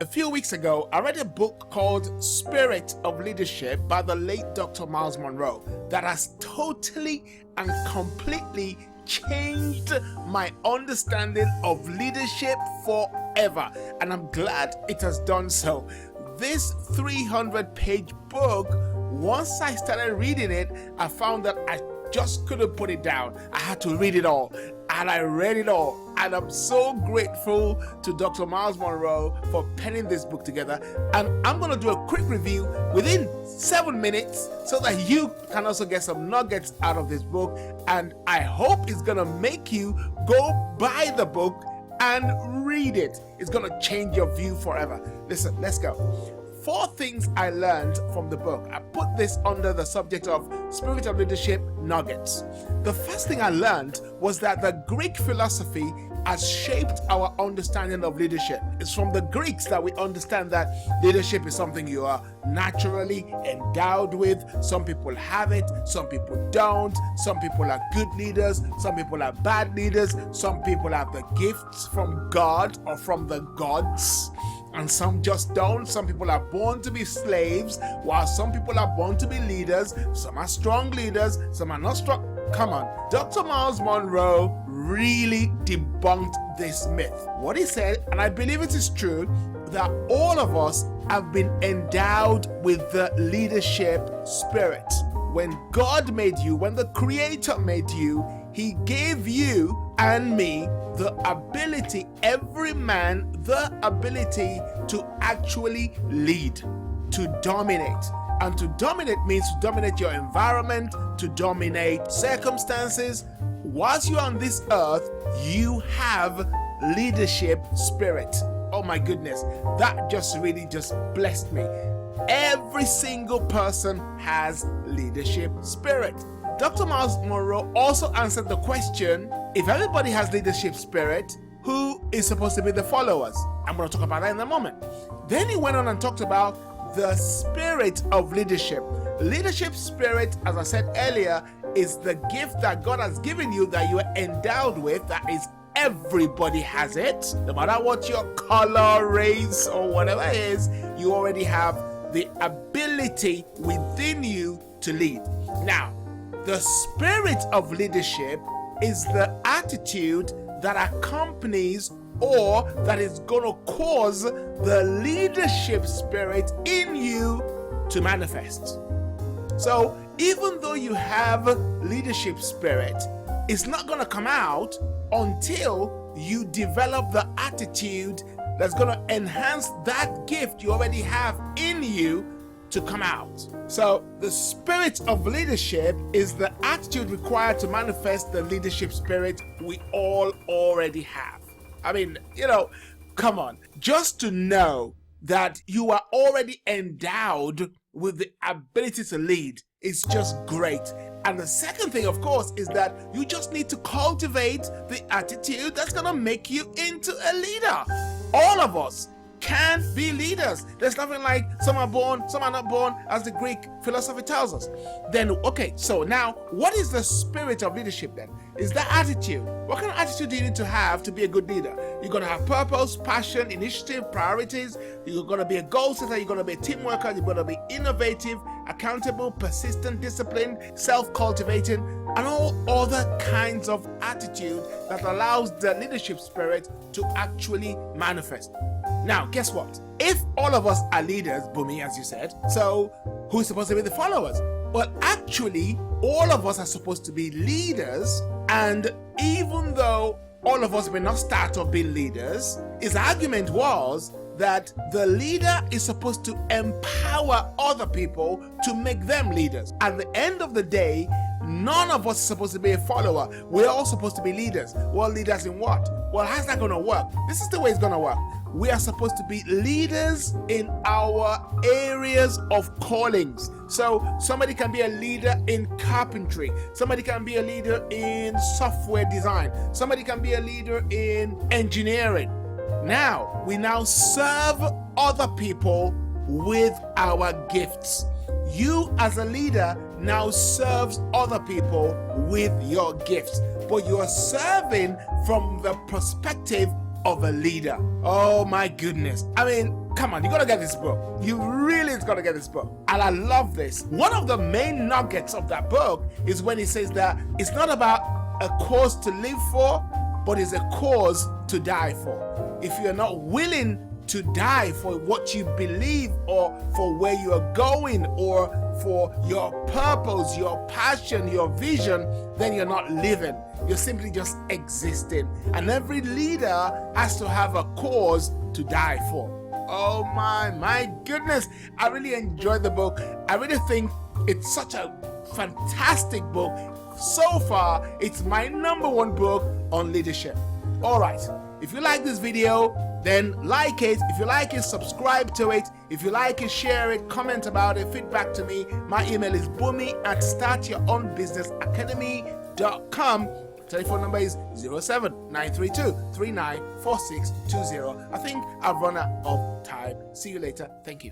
A few weeks ago, I read a book called Spirit of Leadership by the late Dr. Myles Munroe that has totally and completely changed my understanding of leadership forever, and I'm glad it has done so. This 300-page book, once I started reading it, I found that I just couldn't put it down. I had to read it all, and I read it all, and I'm so grateful to Dr. Myles Munroe for penning this book together. And I'm going to do a quick review within 7 minutes so that you can also get some nuggets out of this book, and I hope it's going to make you go buy the book and read it. It's going to change your view forever. Listen, let's go. 4 things I learned from the book. I put this under the subject of Spirit of Leadership nuggets. The first thing I learned was that the Greek philosophy has shaped our understanding of leadership. It's from the Greeks that we understand that leadership is something you are naturally endowed with. Some people have it, some people don't. Some people are good leaders, some people are bad leaders. Some people have the gifts from God or from the gods, and some just don't. Some people are born to be slaves, while some people are born to be leaders. Some are strong leaders, some are not strong. Come on, Dr. Myles Munroe really debunked this myth. What he said, and I believe it is true, that all of us have been endowed with the leadership spirit. When God made you, when the Creator made you, He gave you and me the ability, every man, the ability to actually lead, to dominate. And to dominate means to dominate your environment, to dominate circumstances. Whilst you're on this earth, you have leadership spirit. Oh my goodness, that just really blessed me. Every single person has leadership spirit. Dr. Myles Munroe also answered the question, if everybody has leadership spirit, who is supposed to be the followers? I'm going to talk about that in a moment. Then he went on and talked about the spirit of leadership. Leadership spirit, as I said earlier, is the gift that God has given you, that you are endowed with. That is, everybody has it. No matter what your color, race, or whatever it is, you already have the ability within you to lead. Now, the spirit of leadership is the attitude that accompanies or that is going to cause the leadership spirit in you to manifest. So even though you have leadership spirit, it's not going to come out until you develop the attitude that's going to enhance that gift you already have in you to come out. So the spirit of leadership is the attitude required to manifest the leadership spirit we all already have. I mean, come on. Just to know that you are already endowed with the ability to lead is just great. And the second thing, of course, is that you just need to cultivate the attitude that's going to make you into a leader. All of us can be leaders. There's nothing like some are born, some are not born, as the Greek philosophy tells us. Then, okay, so now, what is the spirit of leadership then? Is that attitude. What kind of attitude do you need to have to be a good leader? You're going to have purpose, passion, initiative, priorities. You're going to be a goal setter. You're going to be a team worker. You're going to be innovative, accountable, persistent, disciplined, self-cultivating, and all other kinds of attitude that allows the leadership spirit to actually manifest. Now, guess what? If all of us are leaders, Boomy, as you said, so who's supposed to be the followers? Well, actually, all of us are supposed to be leaders, and even though all of us may not start off being leaders, his argument was that the leader is supposed to empower other people to make them leaders. At the end of the day, none of us is supposed to be a follower. We're all supposed to be leaders. Well, leaders in what? Well, how's that going to work? This is the way it's going to work. We are supposed to be leaders in our areas of callings. So somebody can be a leader in carpentry. Somebody can be a leader in software design. Somebody can be a leader in engineering. Now, we now serve other people with our gifts. You as a leader now serves other people with your gifts, but you are serving from the perspective of a leader. Oh my goodness. I mean, come on, you gotta get this book. You really gotta get this book. And I love this. One of the main nuggets of that book is when he says that it's not about a cause to live for, but it's a cause to die for. If you're not willing to die for what you believe, or for where you are going, or for your purpose, your passion, your vision, then you're not living. You're simply just existing. And every leader has to have a cause to die for. Oh my goodness. I really enjoyed the book. I really think it's such a fantastic book. So far, it's my #1 book on leadership. All right. If you like this video, then like it. If you like it, subscribe to it. If you like it, share it, comment about it, feedback to me. My email is boomy@startyourownbusinessacademy.com. Telephone number is 07932394620. I think I've run out of time. See you later. Thank you.